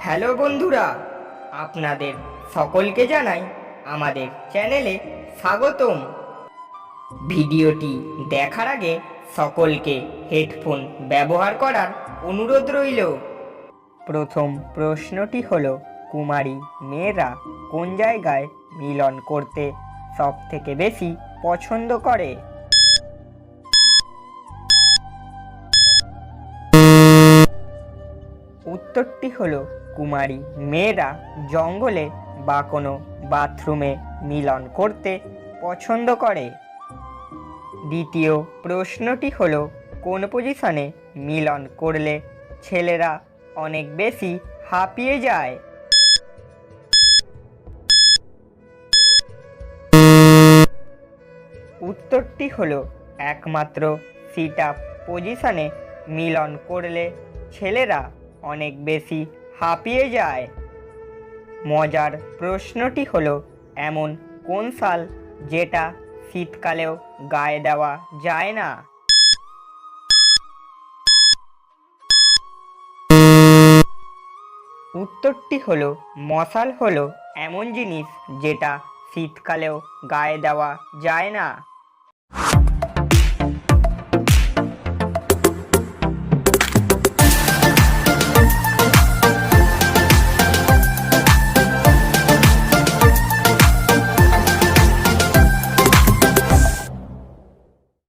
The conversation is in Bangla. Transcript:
হ্যালো বন্ধুরা, আপনাদের সকলকে জানাই আমাদের চ্যানেলে স্বাগতম। ভিডিওটি দেখার আগে সকলকে হেডফোন ব্যবহার করার অনুরোধ রইল। প্রথম প্রশ্নটি হলো, কুমারী মেয়েরা কোন জায়গায় মিলন করতে সবথেকে বেশি পছন্দ করে? উত্তরটি হলো, কুমারী মেয়েরা জঙ্গলে বা কোনো বাথরুমে মিলন করতে পছন্দ করে। দ্বিতীয় প্রশ্নটি হলো, কোন পজিশনে মিলন করলে ছেলেরা অনেক বেশি হাঁপিয়ে যায়? উত্তরটি হলো, একমাত্র সিট আপ পজিশনে মিলন করলে ছেলেরা অনেক বেশি হাঁপিয়ে যায়। মজার প্রশ্নটি হলো, এমন কোন শাল যেটা শীতকালেও গায়ে দেওয়া যায় না? উত্তরটি হলো, মশাল হলো এমন জিনিস যেটা শীতকালেও গায়ে দেওয়া যায় না।